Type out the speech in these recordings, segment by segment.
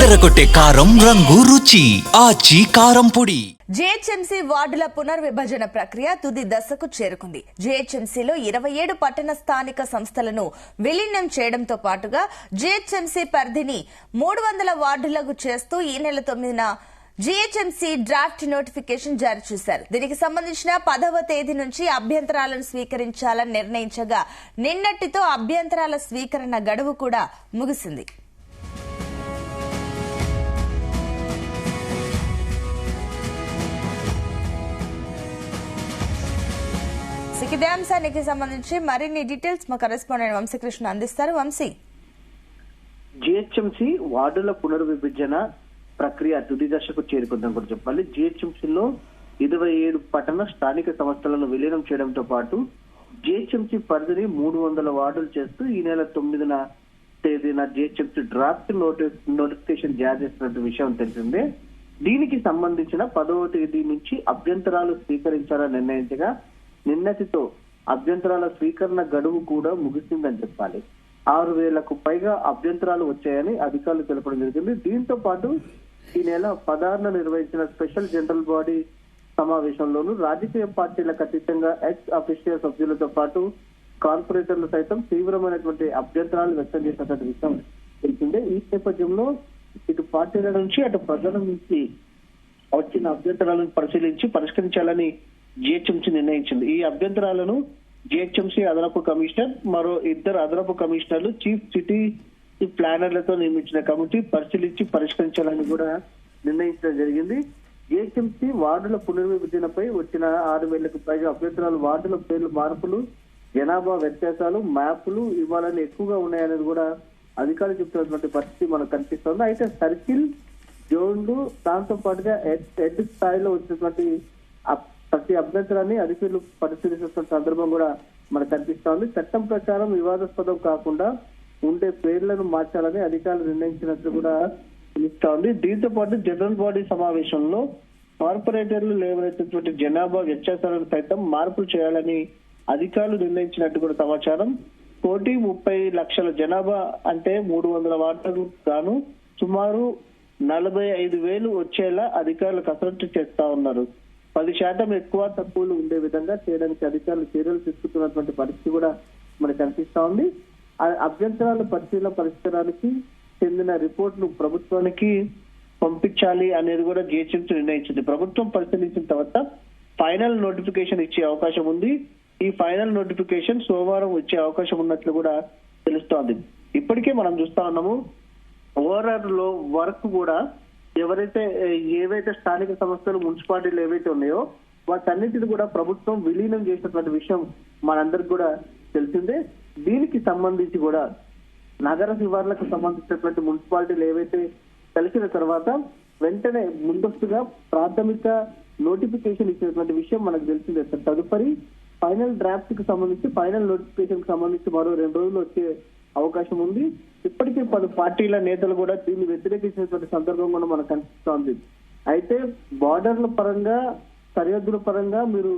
అదరగొట్టే కారం రంగు రుచి ఆచి కారం పొడి. జీహెచ్ఎంసీ వార్డుల పునర్విభజన ప్రక్రియ తుది దశకు చేరుకుంది. జీహెచ్ఎంసీలో 27 పట్టణ స్థానిక సంస్థలను విలీనం చేయడంతో పాటుగా జీహెచ్ఎంసీ పరిధిని 300 వార్డులకు చేస్తూ ఈ నెల 9న జీహెచ్ఎంసీ డ్రాఫ్ట్ నోటిఫికేషన్ జారీ చేశారు. దీనికి సంబంధించిన 10వ తేదీ నుంచి అభ్యంతరాలను స్వీకరించాలని నిర్ణయించగా నిన్నటితో అభ్యంతరాల స్వీకరణ గడువు కూడా ముగిసింది. ఇదే అంశానికి సంబంధించి మరిన్ని డీటెయిల్స్ మా కరెస్పాండెంట్ వంశీకృష్ణ అందిస్తారు. వంశీ, జిహెచ్ఎంసీ వార్డుల పునర్విభజన ప్రక్రియ తుది దశకు చేరుకుందని కూడా చెప్పాలి. జిహెచ్ఎంసీలో 27 పట్టణ స్థానిక సంస్థలను విలీనం చేయడంతో పాటు జిహెచ్ఎంసీ పరిధిని 300 వార్డులు చేస్తూ ఈ నెల 9వ తేదీన జిహెచ్ఎంసీ డ్రాఫ్ట్ నోటిఫికేషన్ జారీ చేసినట్టు విషయం తెలిసిందే. దీనికి సంబంధించిన 10వ తేదీ నుంచి అభ్యంతరాలు స్వీకరించాలని నిర్ణయించగా నిన్నటితో అభ్యంతరాల స్వీకరణ గడువు కూడా ముగిసిందని చెప్పాలి. 6,000కు పైగా అభ్యంతరాలు వచ్చాయని అధికారులు తెలపడం జరిగింది. దీంతో పాటు ఈ నెల 16న నిర్వహించిన స్పెషల్ జనరల్ బాడీ సమావేశంలోనూ రాజకీయ పార్టీలకు అతీతంగా ఎక్స్ అఫీషియల్ సభ్యులతో పాటు కార్పొరేటర్లు సైతం తీవ్రమైనటువంటి అభ్యంతరాలు వ్యక్తం చేసినటువంటి విషయం తెలిసిందే. ఈ నేపథ్యంలో ఇటు పార్టీల నుంచి అటు ప్రజల నుంచి వచ్చిన అభ్యంతరాలను పరిష్కరించాలని జిహెచ్ఎంసీ నిర్ణయించింది. ఈ అభ్యంతరాలను జిహెచ్ఎంసీ అదనపు కమిషనర్, మరో 2 అదనపు కమిషనర్లు, చీఫ్ సిటీ ప్లానర్లతో నియమించిన కమిటీ పరిష్కరించాలని కూడా నిర్ణయించడం జరిగింది. జిహెచ్ఎంసీ వార్డుల పునర్విభజనపై వచ్చిన 6,000కు పైగా అభ్యంతరాలు వార్డుల పేర్లు మార్పులు, జనాభా వ్యత్యాసాలు, మ్యాపులు ఇవ్వాలని ఎక్కువగా ఉన్నాయనేది కూడా అధికారులు చెప్తున్నటువంటి పరిస్థితి మనకు కనిపిస్తోంది. అయితే సర్కిల్, జోన్లు, దాంతో పాటుగా హెడ్ స్థాయిలో వచ్చినటువంటి ప్రతి అభ్యంతరాన్ని అధికారులు పరిశీలిస్తున్న సందర్భం కూడా మనకు కనిపిస్తోంది. చట్టం ప్రకారం వివాదాస్పదం కాకుండా ఉండే పేర్లను మార్చాలని అధికారులు నిర్ణయించినట్లు కూడా తెలుస్తోంది. దీంతో పాటు జనరల్ బాడీ సమావేశంలో కార్పొరేటర్లు లేవనెత్తినటువంటి జనాభా వ్యత్యాసాలను సైతం మార్పులు చేయాలని అధికారులు నిర్ణయించినట్టు కూడా సమాచారం. 1,30 లక్షల జనాభా అంటే 300 వార్డులకు గాను సుమారు 45,000 వచ్చేలా అధికారులు కసరత్తు చేస్తా ఉన్నారు. 10% ఎక్కువ తక్కువలు ఉండే విధంగా చేయడానికి అధికారులు చర్యలు తీసుకుంటున్నటువంటి పరిస్థితి కూడా మనకు కనిపిస్తా ఉంది. అభ్యంతరాల పరిష్కారానికి చెందిన రిపోర్టులు ప్రభుత్వానికి పంపించాలి అనేది కూడా జిహెచ్ఎంసీ నిర్ణయించింది. ప్రభుత్వం పరిశీలించిన తర్వాత ఫైనల్ నోటిఫికేషన్ ఇచ్చే అవకాశం ఉంది. ఈ ఫైనల్ నోటిఫికేషన్ సోమవారం వచ్చే అవకాశం ఉన్నట్లు కూడా తెలుస్తోంది. ఇప్పటికే మనం చూస్తా ఉన్నాము ఓఆర్ఆర్ లో వర్క్ కూడా ఏవైతే స్థానిక సంస్థలు, మున్సిపాలిటీలు ఏవైతే ఉన్నాయో వాటన్నిటిని కూడా ప్రభుత్వం విలీనం చేసినటువంటి విషయం మనందరికి కూడా తెలిసిందే. దీనికి సంబంధించి కూడా నగర శివార్లకు సంబంధించినటువంటి మున్సిపాలిటీలు ఏవైతే కలిసిన తర్వాత వెంటనే ముందస్తుగా ప్రాథమిక నోటిఫికేషన్ ఇచ్చినటువంటి విషయం మనకు తెలిసిందే. తదుపరి ఫైనల్ డ్రాఫ్ట్ కి సంబంధించి ఫైనల్ నోటిఫికేషన్ కి సంబంధించి మరో 2 రోజులు వచ్చే అవకాశం ఉంది. ఇప్పటికే 10 పార్టీల నేతలు కూడా దీన్ని వ్యతిరేకించినటువంటి సందర్భం కూడా మనకు కనిపిస్తోంది. అయితే బార్డర్ల పరంగా, సరిహద్దుల పరంగా మీరు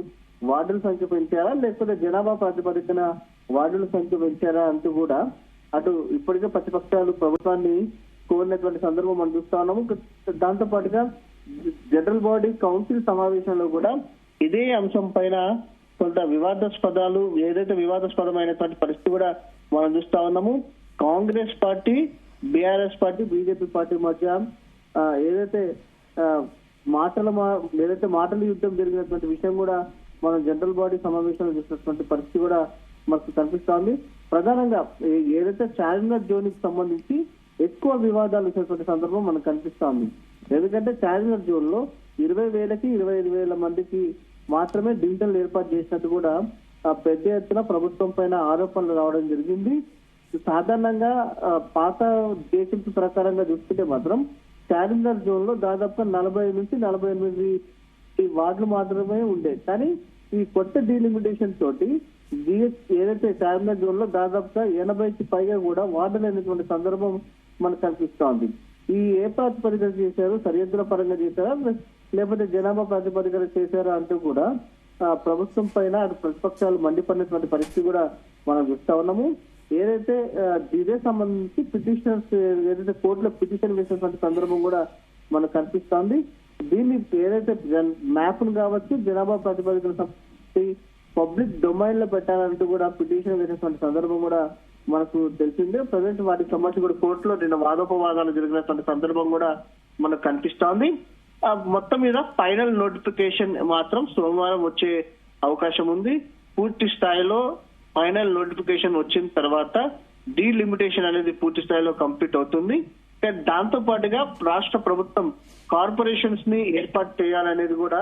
వార్డుల సంఖ్య పెంచారా లేకపోతే జనాభా ప్రాతిపదికన వార్డుల సంఖ్య పెంచారా అంటూ కూడా అటు ఇప్పటికే ప్రతిపక్షాలు ప్రభుత్వాన్ని కోరినటువంటి సందర్భం మనం చూస్తా ఉన్నాము. దాంతో పాటుగా జనరల్ బాడీ కౌన్సిల్ సమావేశంలో కూడా ఇదే అంశం పైన కొంత వివాదాస్పదమైనటువంటి పరిస్థితి కూడా మనం చూస్తా ఉన్నాము. Congress party, BRS party, BJP party మధ్య ఏదైతే మాటల యుద్ధం జరిగినటువంటి విషయం కూడా మనం జనరల్ బాడీ సమావేశంలో చూసినటువంటి పరిస్థితి కూడా మనకు కనిపిస్తోంది. ప్రధానంగా ఏదైతే చార్మినార్ జోన్ కి సంబంధించి ఎక్కువ వివాదాలు వచ్చినటువంటి సందర్భం మనకు కనిపిస్తోంది. ఎందుకంటే చార్మినార్ జోన్ లో 20,000కి 25,000 మందికి మాత్రమే డివిజన్లు ఏర్పాటు చేసినట్టు కూడా పెద్ద ఎత్తున ప్రభుత్వం పైన ఆరోపణలు రావడం జరిగింది. సాధారణంగా పాత జిహెచ్ఎంసీ ప్రకారంగా చూసుకుంటే మాత్రం చార్మినార్ జోన్ లో దాదాపుగా 40 నుంచి 48 వార్డులు మాత్రమే ఉండేది. కానీ ఈ కొత్త డీలిమిటేషన్ తోటి ఏదైతే చార్మినార్ జోన్ లో దాదాపుగా 80కి పైగా కూడా వార్డులు అనేటువంటి సందర్భం మనకు కనిపిస్తోంది. ఈ ఏ ప్రాతిపదికన చేశారు, సరిహద్దుల పరంగా చేశారా లేకపోతే జనాభా ప్రాతిపదికన చేశారా అంటూ కూడా ప్రభుత్వం పైన అటు ప్రతిపక్షాలు మండిపడినటువంటి పరిస్థితి కూడా మనం చూస్తా ఉన్నాము. ఏదైతే ఇదే సంబంధించి పిటిషనర్స్ ఏదైతే కోర్టులో పిటిషన్ వేసినటువంటి సందర్భం కూడా మనకు కనిపిస్తోంది. దీన్ని ఏదైతే మ్యాప్ ను కావచ్చు జనాభా ప్రాతిపదికన పబ్లిక్ డొమైన్ లో పెట్టాలంటూ కూడా పిటిషన్ వేసినటువంటి సందర్భం కూడా మనకు తెలిసిందే. ప్రజెంట్ వాటికి సంబంధించి కూడా కోర్టులో నిన్న వాదోపవాదాలు జరిగినటువంటి సందర్భం కూడా మనకు కనిపిస్తోంది. మొత్తం మీద ఫైనల్ నోటిఫికేషన్ మాత్రం సోమవారం వచ్చే అవకాశం ఉంది. పూర్తి స్థాయిలో ఫైనల్ నోటిఫికేషన్ వచ్చిన తర్వాత డీలిమిటేషన్ అనేది పూర్తి స్థాయిలో కంప్లీట్ అవుతుంది. దాంతో పాటుగా రాష్ట్ర ప్రభుత్వం కార్పొరేషన్స్ ని ఏర్పాటు చేయాలనేది కూడా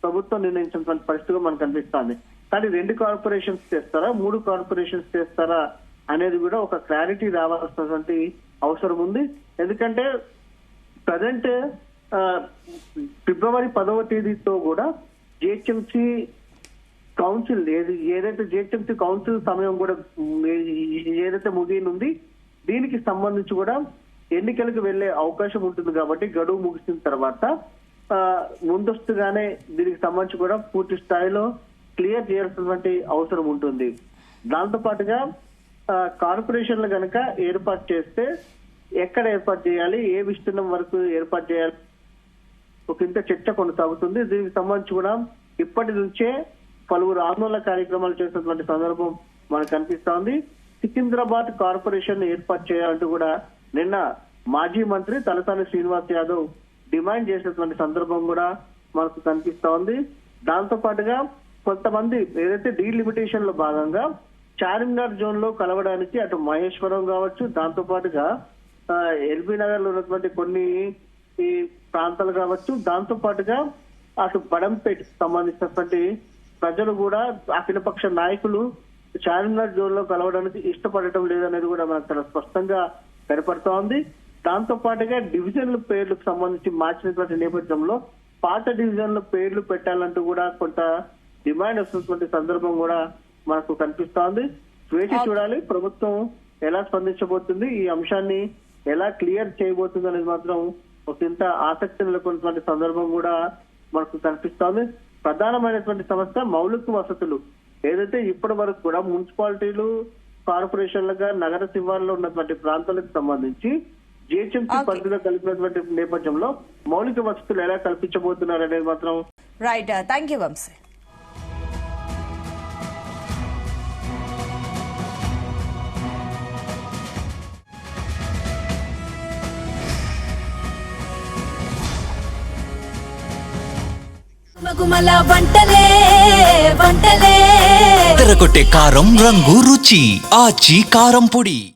ప్రభుత్వం నిర్ణయించినటువంటి పరిస్థితిగా మనకు కనిపిస్తోంది. కానీ 2 కార్పొరేషన్స్ చేస్తారా 3 కార్పొరేషన్స్ చేస్తారా అనేది కూడా ఒక క్లారిటీ రావాల్సినటువంటి అవసరం ఉంది. ఎందుకంటే ప్రజెంట్ ఫిబ్రవరి 10వ తేదీతో కూడా జిహెచ్ఎంసీ కౌన్సిల్ ఏదైతే జిహెచ్ఎంసీ కౌన్సిల్ సమయం కూడా ఏదైతే ముగియనుంది దీనికి సంబంధించి కూడా ఎన్నికలకు వెళ్లే అవకాశం ఉంటుంది. కాబట్టి గడువు ముగిసిన తర్వాత ముందస్తుగానే దీనికి సంబంధించి కూడా పూర్తి స్థాయిలో క్లియర్ చేయాల్సినటువంటి అవసరం ఉంటుంది. దాంతో పాటుగా కార్పొరేషన్లు కనుక ఏర్పాటు చేస్తే ఎక్కడ ఏర్పాటు చేయాలి, ఏ విస్తీర్ణం వరకు ఏర్పాటు చేయాలి ఒక ఇంత చర్చ కొనసాగుతుంది. దీనికి సంబంధించి కూడా ఇప్పటి నుంచే పలువురు ఆందోళన కార్యక్రమాలు చేసినటువంటి సందర్భం మనకు కనిపిస్తోంది. సికింద్రాబాద్ కార్పొరేషన్ ఏర్పాటు చేయాలంటూ కూడా నిన్న మాజీ మంత్రి తలసాని శ్రీనివాస్ యాదవ్ డిమాండ్ చేసినటువంటి సందర్భం కూడా మనకు కనిపిస్తా ఉంది. దాంతో పాటుగా కొంతమంది ఏదైతే డీలిమిటేషన్ లో భాగంగా చార్మినార్ జోన్ లో కలవడానికి అటు మహేశ్వరం కావచ్చు, దాంతో పాటుగా ఎల్బీ నగర్ లో ఉన్నటువంటి కొన్ని ఈ ప్రాంతాలు కావచ్చు, దాంతో పాటుగా అటు బడంపేట్ సంబంధించినటువంటి ప్రజలు కూడా అఖిలపక్ష నాయకులు చార్మినార్ జోన్ లో కలవడానికి ఇష్టపడటం లేదనేది కూడా మనకు చాలా స్పష్టంగా కనపడుతూ ఉంది. దాంతో పాటుగా డివిజన్ల పేర్లకు సంబంధించి మార్చినటువంటి నేపథ్యంలో పాత డివిజన్ల పేర్లు పెట్టాలంటూ కూడా కొంత డిమాండ్ వస్తున్నటువంటి సందర్భం కూడా మనకు కనిపిస్తా ఉంది. వేచి చూడాలి ప్రభుత్వం ఎలా స్పందించబోతుంది, ఈ అంశాన్ని ఎలా క్లియర్ చేయబోతుంది అనేది మాత్రం ఒక ఇంత ఆసక్తి నెలకొన్నటువంటి సందర్భం కూడా మనకు కనిపిస్తోంది. ప్రధానమైనటువంటి సమస్య మౌలిక వసతులు. ఏదైతే ఇప్పటి వరకు కూడా మున్సిపాలిటీలు కార్పొరేషన్లుగా నగర శివార్లో ఉన్నటువంటి ప్రాంతాలకు సంబంధించి జిహెచ్ఎంసీ పరిధిలో కలిపినటువంటి నేపథ్యంలో మౌలిక వసతులు ఎలా కల్పించబోతున్నారు అనేది మాత్రం రైట్. Thank you Vamshi. తెరకొట్టే కారం రంగు రుచి ఆచి కారం పొడి.